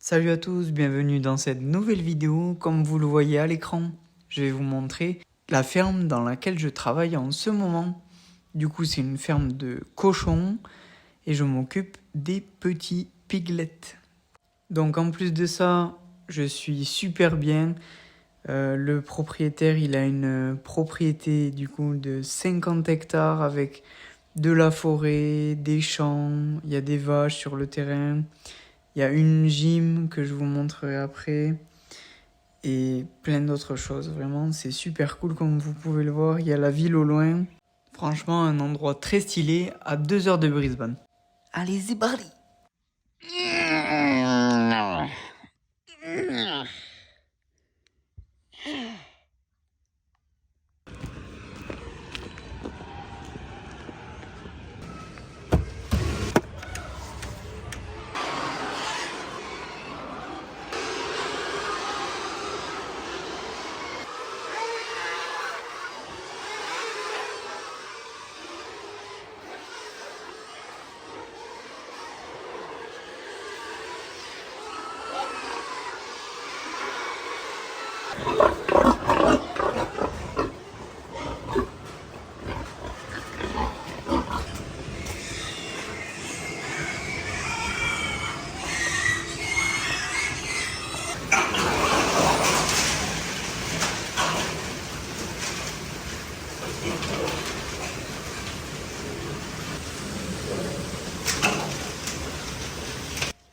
Salut à tous, bienvenue dans cette nouvelle vidéo. Comme vous le voyez à l'écran, je vais vous montrer la ferme dans laquelle je travaille en ce moment. Du coup, c'est une ferme de cochons et je m'occupe des petits piglets. Donc en plus de ça, je suis super bien. Le propriétaire, il a une propriété du coup de 50 hectares avec de la forêt, des champs, il y a des vaches sur le terrain. Il y a une gym que je vous montrerai après et plein d'autres choses. Vraiment, c'est super cool comme vous pouvez le voir. Il y a la ville au loin. Franchement, un endroit très stylé à 2 heures de Brisbane. Allez, c'est parti!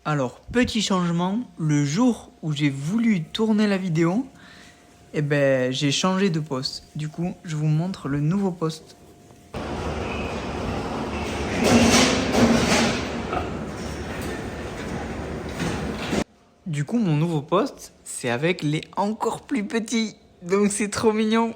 Alors, petit changement, le jour où j'ai voulu tourner la vidéo, j'ai changé de poste. Du coup, je vous montre le nouveau poste. Du coup, mon nouveau poste, c'est avec les encore plus petits. Donc c'est trop mignon.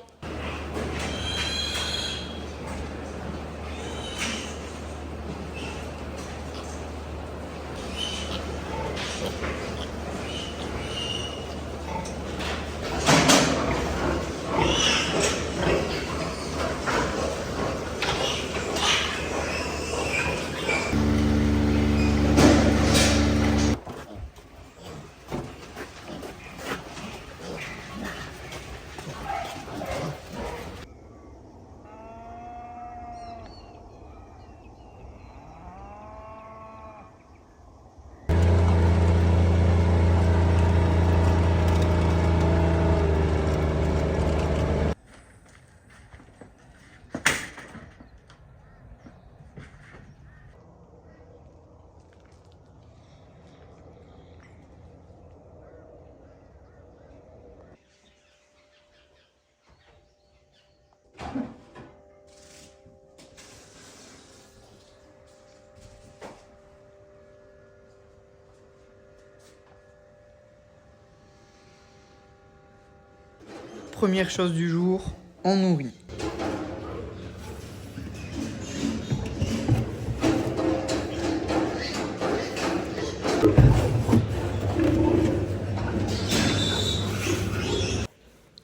Première chose du jour, on nourrit.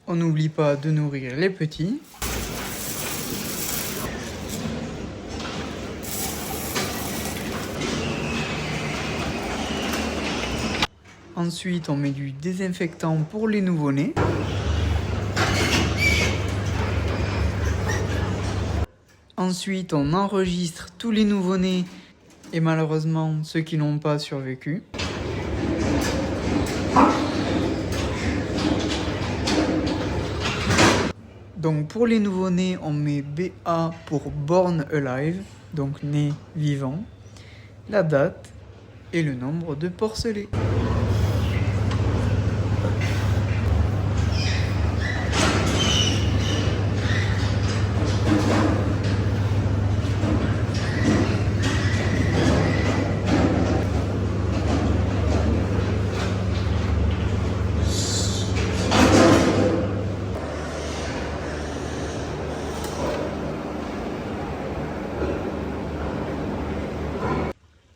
On n'oublie pas de nourrir les petits. Ensuite, on met du désinfectant pour les nouveau-nés. Ensuite, on enregistre tous les nouveau-nés et malheureusement ceux qui n'ont pas survécu. Donc pour les nouveau-nés, on met BA pour Born Alive, donc né vivant, la date et le nombre de porcelets.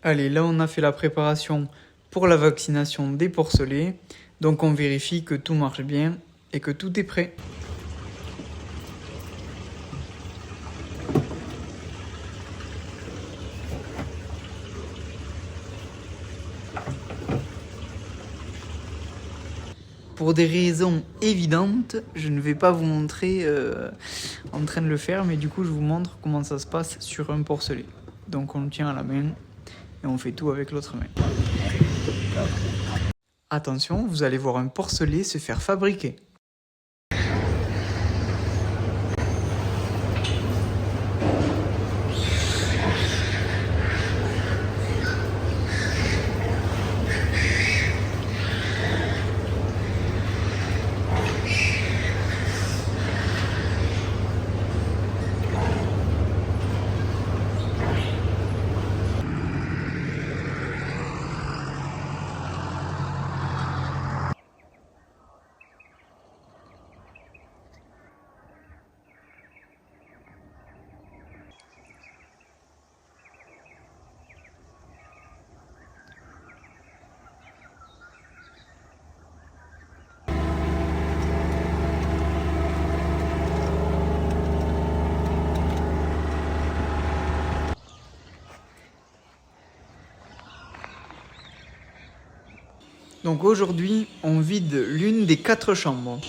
Allez, là on a fait la préparation pour la vaccination des porcelets. Donc on vérifie que tout marche bien et que tout est prêt. pour des raisons évidentes, je ne vais pas vous montrer en train de le faire, mais du coup je vous montre comment ça se passe sur un porcelet. Donc on le tient à la main et on fait tout avec l'autre main. Attention, vous allez voir un porcelet se faire fabriquer. Donc aujourd'hui, on vide l'une des 4 chambres.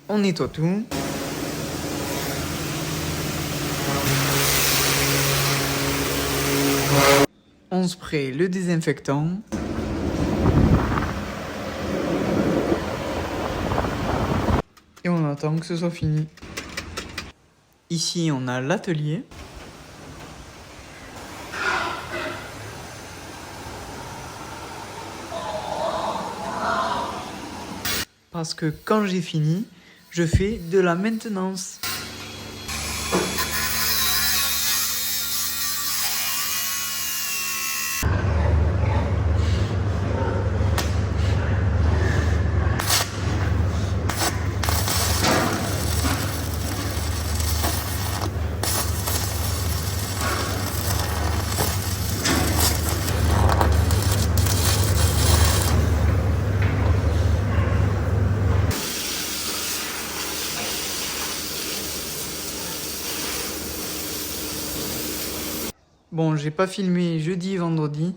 On nettoie tout. On spraye le désinfectant. Et on attend que ce soit fini. Ici, on a l'atelier. Parce que quand j'ai fini, je fais de la maintenance. Bon, j'ai pas filmé jeudi et vendredi,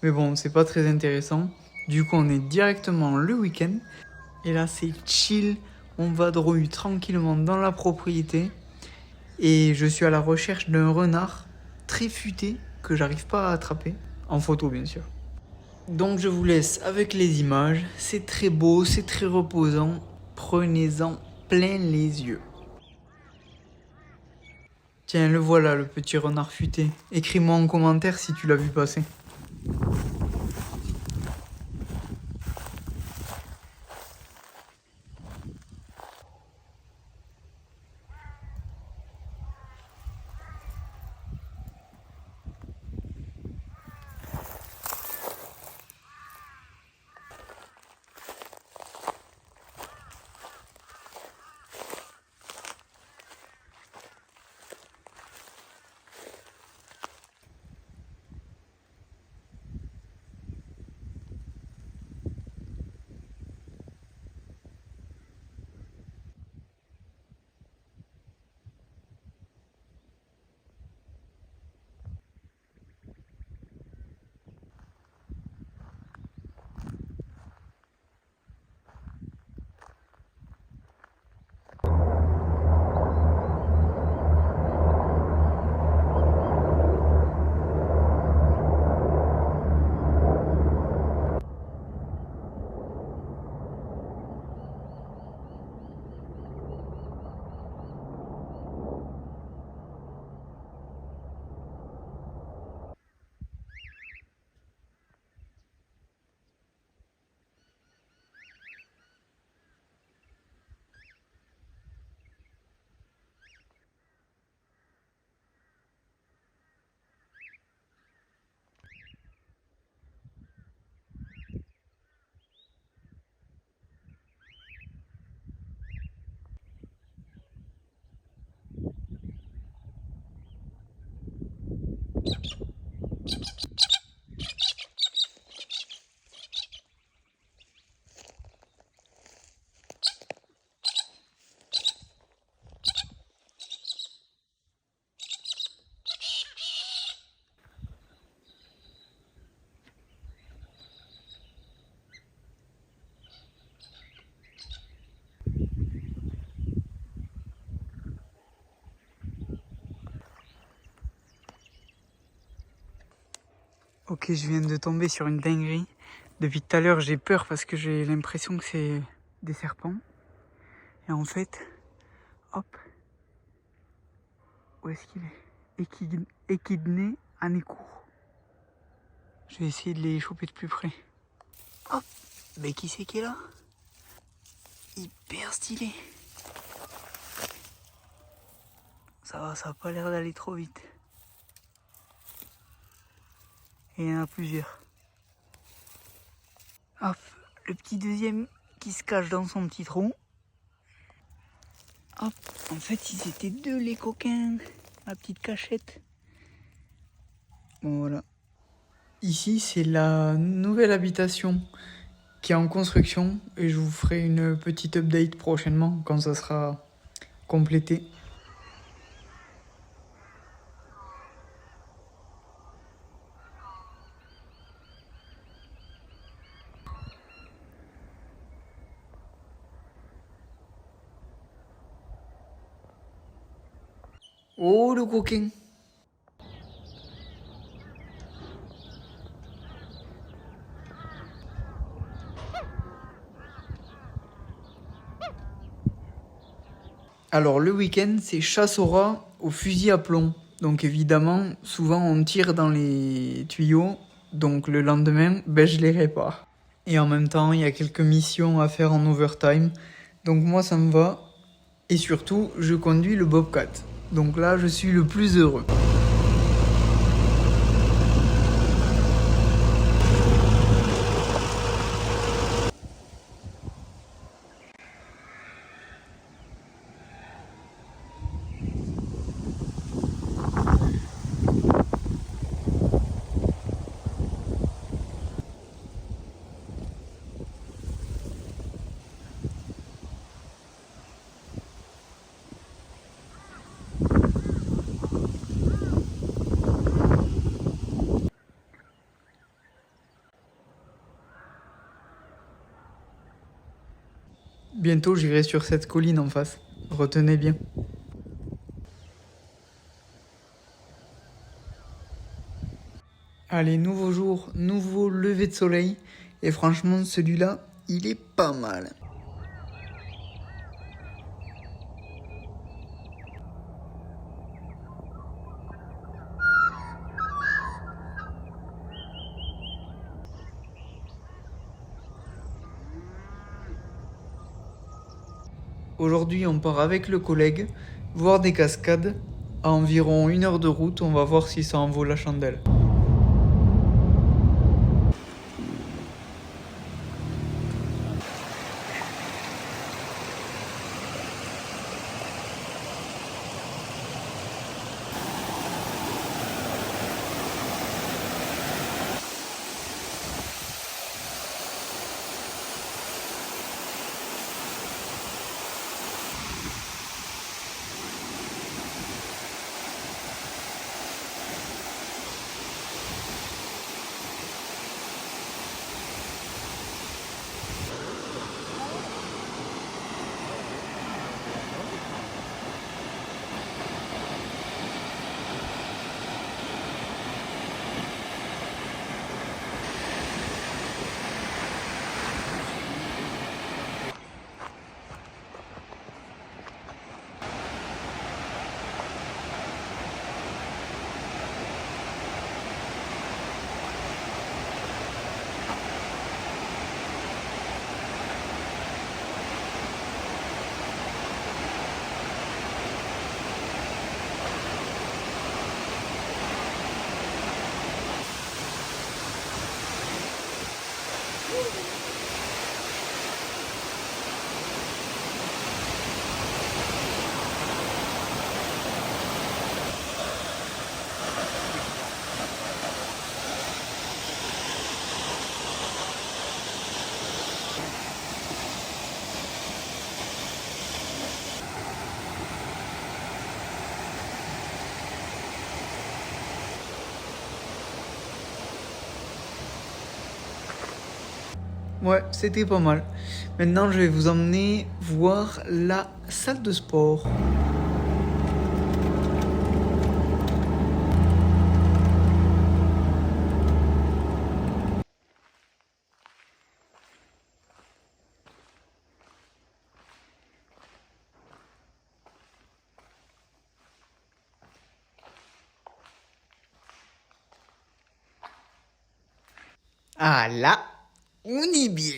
mais bon, c'est pas très intéressant. Du coup, on est directement le week-end. Et là, c'est chill. On vadrouille tranquillement dans la propriété. Et je suis à la recherche d'un renard très futé que j'arrive pas à attraper. En photo, bien sûr. Donc, je vous laisse avec les images. C'est très beau, c'est très reposant. Prenez-en plein les yeux. Tiens, le voilà, le petit renard futé. Écris-moi en commentaire si tu l'as vu passer. Ok, je viens de tomber sur une dinguerie. Depuis tout à l'heure, j'ai peur parce que j'ai l'impression que c'est des serpents. Et en fait, hop, où est-ce qu'il est? Échidné à nez court. Je vais essayer de les choper de plus près. Hop, mais qui c'est qui est là? Hyper stylé. Ça a pas l'air d'aller trop vite. Et il y en a plusieurs. Hop, le petit deuxième qui se cache dans son petit trou. Hop, en fait ils étaient deux les coquins. La petite cachette. Bon voilà. Ici c'est la nouvelle habitation qui est en construction et je vous ferai une petite update prochainement quand ça sera complété. Oh le coquin! Alors le week-end c'est chasse au rat au fusil à plomb. Donc évidemment souvent on tire dans les tuyaux. Donc le lendemain je les répare. Et en même temps il y a quelques missions à faire en overtime. Donc moi ça me va. Et surtout je conduis le Bobcat. Donc là je suis le plus heureux. Bientôt j'irai sur cette colline en face. Retenez bien. Allez, nouveau jour, nouveau lever de soleil. Et franchement, celui-là, il est pas mal. Aujourd'hui, on part avec le collègue voir des cascades. À environ 1 heure de route, on va voir si ça en vaut la chandelle. Ouais, c'était pas mal. Maintenant, je vais vous emmener voir la salle de sport. Ah là, on est bien.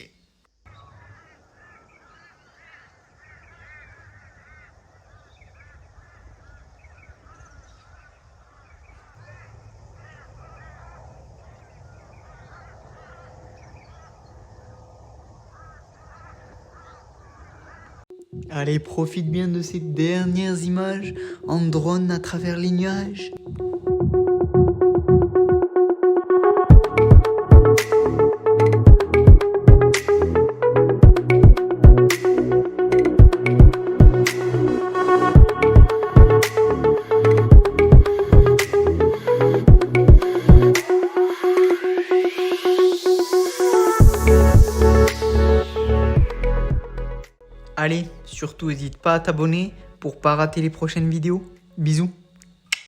Allez, profite bien de ces dernières images en drone à travers les nuages. Allez, surtout n'hésite pas à t'abonner pour pas rater les prochaines vidéos. Bisous.